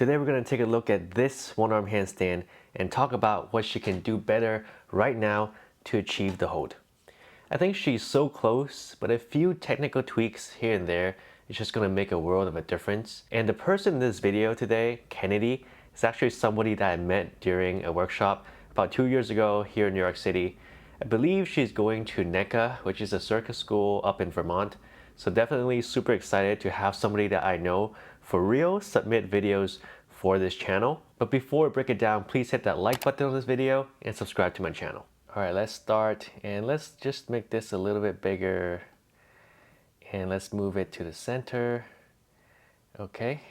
Today we're going to take a look at this one-arm handstand and talk about what she can do better right now to achieve the hold. I think she's so close, but a few technical tweaks here and there is just going to make a world of a difference. And the person in this video today, Kennedy, is actually somebody that I met during a workshop about 2 years ago here in New York City. I believe she's going to NECA, which is a circus school up in Vermont. So definitely super excited to have somebody that I know for real submit videos for this channel. But before we break it down, please hit that like button on this video and subscribe to my channel. All right, let's start and let's just make this a little bit bigger and let's move it to the center. Okay,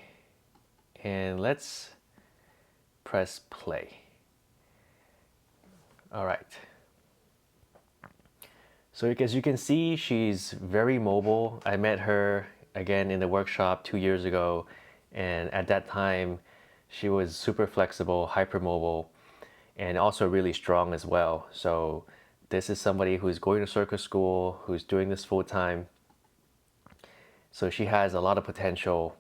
and let's press play. All right. So as you can see, she's very mobile. I met her again in the workshop 2 years ago, and at that time she was super flexible, hypermobile, and also really strong as well. So this is somebody who's going to circus school, who's doing this full time. So she has a lot of potential,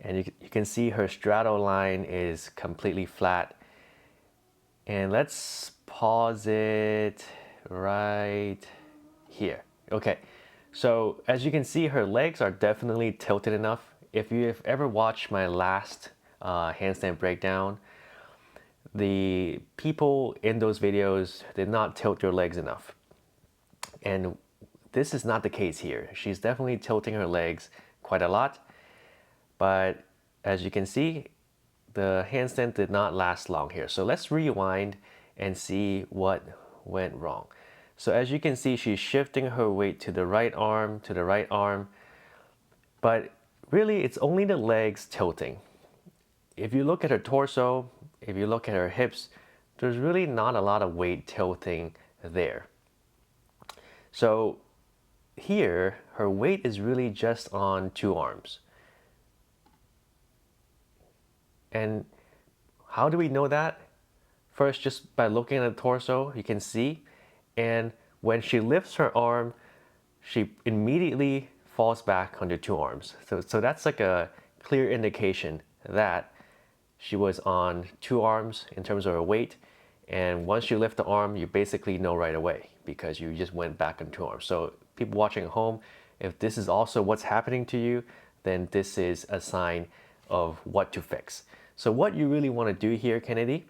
and you can see her straddle line is completely flat. And let's pause it right here. Okay, so as you can see, her legs are definitely tilted enough. If you've ever watched my last handstand breakdown, the people in those videos did not tilt their legs enough. And this is not the case here. She's definitely tilting her legs quite a lot, but as you can see, the handstand did not last long here. So let's rewind and see what went wrong. So as you can see, she's shifting her weight to the right arm, but really it's only the legs tilting. If you look at her torso, if you look at her hips, there's really not a lot of weight tilting there. So here, her weight is really just on two arms. And how do we know that? First, just by looking at the torso, you can see. And when she lifts her arm, she immediately falls back onto two arms. So that's like a clear indication that she was on two arms in terms of her weight. And once you lift the arm, you basically know right away because you just went back on two arms. So people watching at home, if this is also what's happening to you, then this is a sign of what to fix. So what you really want to do here, Kennedy,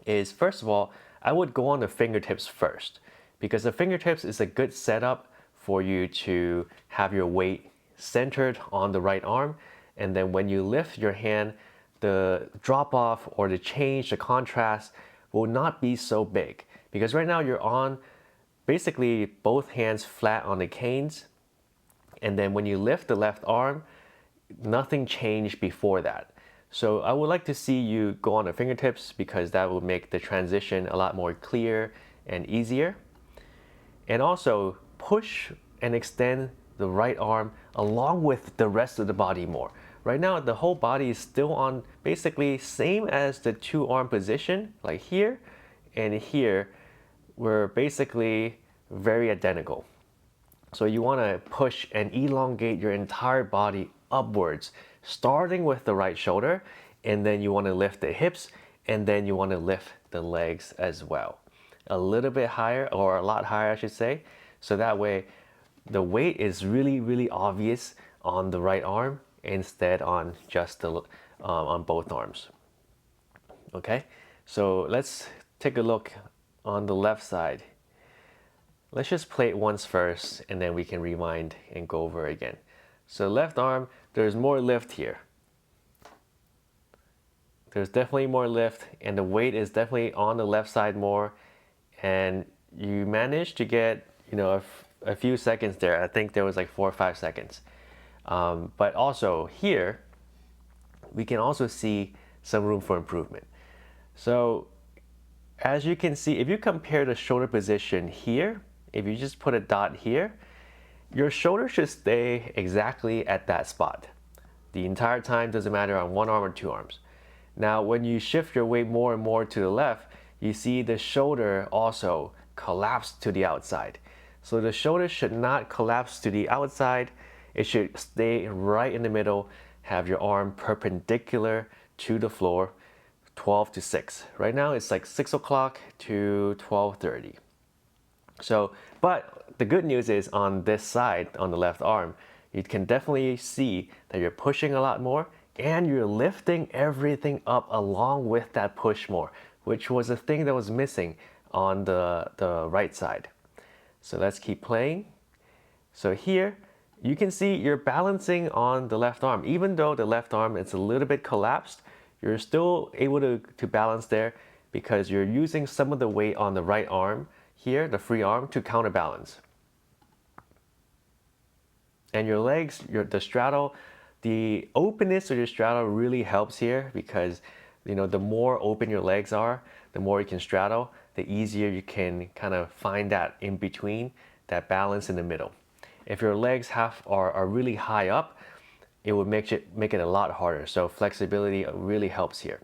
is first of all, I would go on the fingertips first, because the fingertips is a good setup for you to have your weight centered on the right arm. And then when you lift your hand, the drop off or the change, the contrast will not be so big, because right now you're on basically both hands flat on the canes. And then when you lift the left arm, nothing changed before that. So I would like to see you go on the fingertips, because that will make the transition a lot more clear and easier. And also push and extend the right arm along with the rest of the body more. Right now, the whole body is still on basically same as the two arm position, like here and here, we're basically very identical. So you want to push and elongate your entire body upwards, starting with the right shoulder, and then you want to lift the hips, and then you want to lift the legs as well. A little bit higher, or a lot higher I should say, so that way the weight is really, really obvious on the right arm instead on just the on both arms. Okay, so let's take a look on the left side. Let's just play it once first, and then we can rewind and go over it again. So left arm, there's more lift here. There's definitely more lift, and the weight is definitely on the left side more. And you managed to get, a few seconds there. I think there was like 4 or 5 seconds. But also here, we can also see some room for improvement. So as you can see, if you compare the shoulder position here, if you just put a dot here, your shoulder should stay exactly at that spot. The entire time, doesn't matter on one arm or two arms. Now, when you shift your weight more and more to the left, you see the shoulder also collapse to the outside. So the shoulder should not collapse to the outside. It should stay right in the middle, have your arm perpendicular to the floor, 12 to 6. Right now it's like 6 o'clock to 12:30. So, but the good news is on this side, on the left arm, you can definitely see that you're pushing a lot more and you're lifting everything up along with that push more, which was a thing that was missing on the right side. So let's keep playing. So here, you can see you're balancing on the left arm. Even though the left arm is a little bit collapsed, you're still able to balance there because you're using some of the weight on the right arm here, the free arm, to counterbalance. And your legs, the straddle, the openness of your straddle really helps here because the more open your legs are, the more you can straddle, the easier you can kind of find that in between, that balance in the middle. If your legs are really high up, it would make it a lot harder. So flexibility really helps here.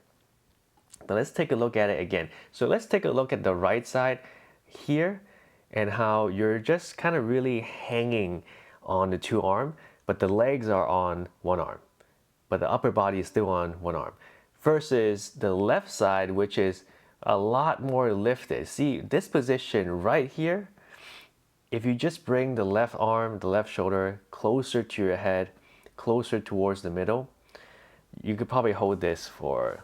But let's take a look at it again. So let's take a look at the right side here and how you're just kind of really hanging on the two arm, but the legs are on one arm, but the upper body is still on one arm. Versus the left side, which is a lot more lifted. See, this position right here, if you just bring the left arm, the left shoulder closer to your head, closer towards the middle, you could probably hold this for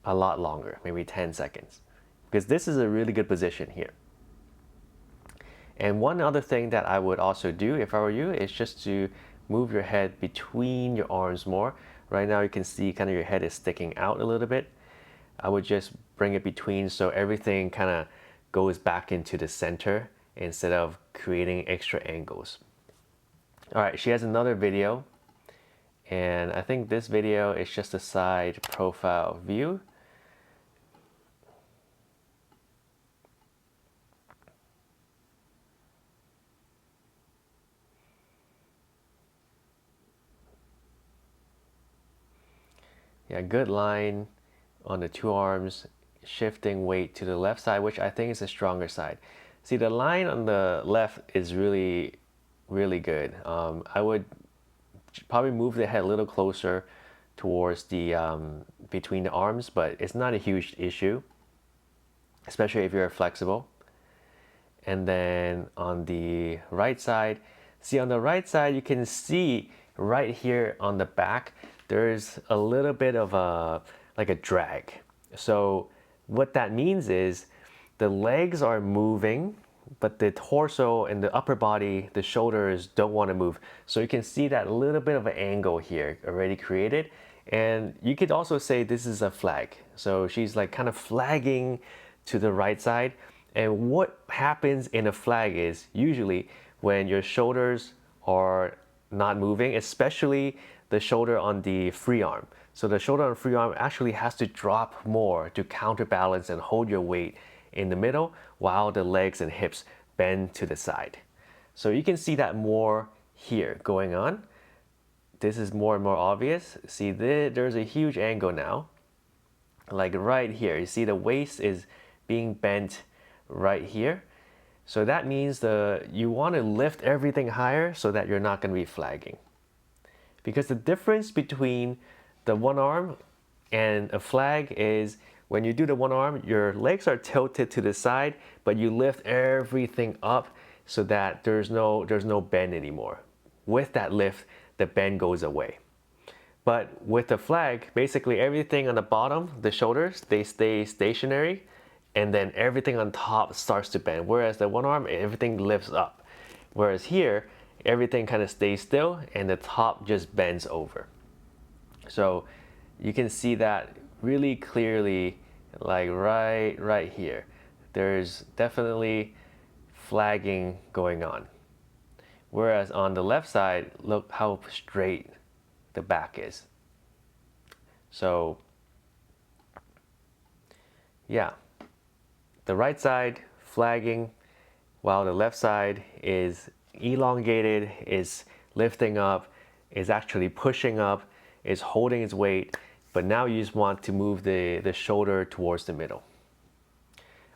a lot longer, maybe 10 seconds. Because this is a really good position here. And one other thing that I would also do if I were you is just to move your head between your arms more. Right now you can see kind of your head is sticking out a little bit. I would just bring it between so everything kind of goes back into the center instead of creating extra angles. All right, she has another video, and I think this video is just a side profile view. Yeah, good line on the two arms, shifting weight to the left side, which I think is the stronger side. See, the line on the left is really, really good. I would probably move the head a little closer towards the between the arms, but it's not a huge issue, especially if you're flexible. And then on the right side, see on the right side, you can see right here on the back, there's a little bit of like a drag. So what that means is the legs are moving, but the torso and the upper body, the shoulders don't want to move. So you can see that little bit of an angle here already created. And you could also say this is a flag. So she's like kind of flagging to the right side. And what happens in a flag is usually when your shoulders are not moving, especially the shoulder on the free arm. So the shoulder on the free arm actually has to drop more to counterbalance and hold your weight in the middle while the legs and hips bend to the side. So you can see that more here going on. This is more and more obvious. See, there's a huge angle now. Like right here, you see the waist is being bent right here. So that means you want to lift everything higher so that you're not going to be flagging. Because the difference between the one arm and a flag is when you do the one arm, your legs are tilted to the side, but you lift everything up so that there's no bend anymore. With that lift, the bend goes away. But with the flag, basically everything on the bottom, the shoulders, they stay stationary, and then everything on top starts to bend. Whereas the one arm, everything lifts up. Whereas here, everything kind of stays still and the top just bends over. So you can see that really clearly, like right here. There's definitely flagging going on. Whereas on the left side, look how straight the back is. So yeah, the right side flagging while the left side is elongated, is lifting up, is actually pushing up, is holding its weight, but now you just want to move the shoulder towards the middle.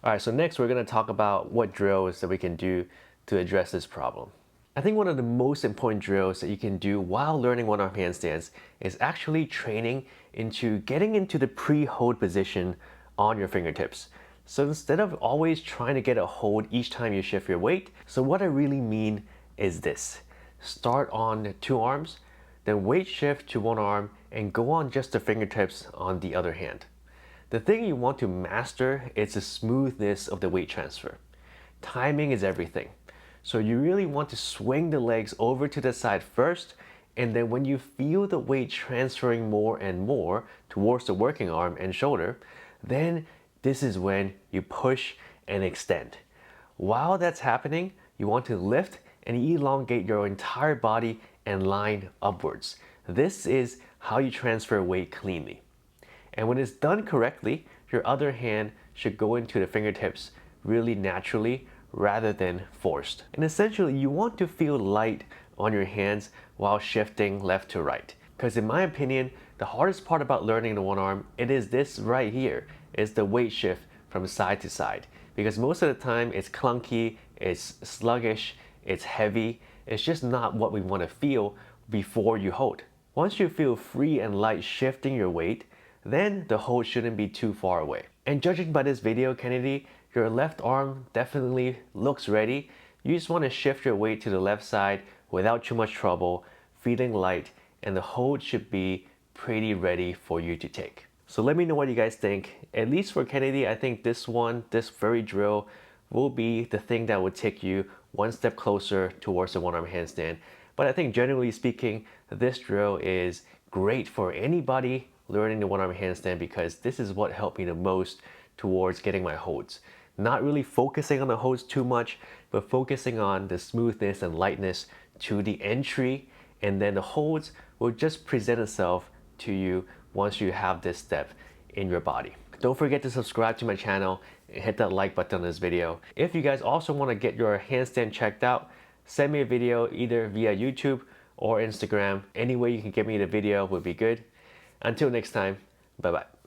All right, so next we're going to talk about what drills that we can do to address this problem. I think one of the most important drills that you can do while learning one-arm handstands is actually training into getting into the pre-hold position on your fingertips. So instead of always trying to get a hold each time you shift your weight, so what I really mean is this. Start on two arms, then weight shift to one arm and go on just the fingertips on the other hand. The thing you want to master is the smoothness of the weight transfer. Timing is everything. So you really want to swing the legs over to the side first, and then when you feel the weight transferring more and more towards the working arm and shoulder, then this is when you push and extend. While that's happening, you want to lift and elongate your entire body and line upwards. This is how you transfer weight cleanly. And when it's done correctly, your other hand should go into the fingertips really naturally rather than forced. And essentially, you want to feel light on your hands while shifting left to right. Because in my opinion, the hardest part about learning the one arm, it is this right here, is the weight shift from side to side. Because most of the time it's clunky, it's sluggish, it's heavy, it's just not what we want to feel before you hold. Once you feel free and light shifting your weight, then the hold shouldn't be too far away. And judging by this video, Kennedy, your left arm definitely looks ready. You just want to shift your weight to the left side without too much trouble, feeling light, and the hold should be pretty ready for you to take. So let me know what you guys think. At least for Kennedy, I think this very drill will be the thing that will take you one step closer towards the one-arm handstand. But I think generally speaking, this drill is great for anybody learning the one-arm handstand because this is what helped me the most towards getting my holds. Not really focusing on the holds too much, but focusing on the smoothness and lightness to the entry, and then the holds will just present itself to you once you have this step in your body. Don't forget to subscribe to my channel and hit that like button on this video. If you guys also want to get your handstand checked out, send me a video either via YouTube or Instagram. Any way you can get me the video would be good. Until next time, bye bye.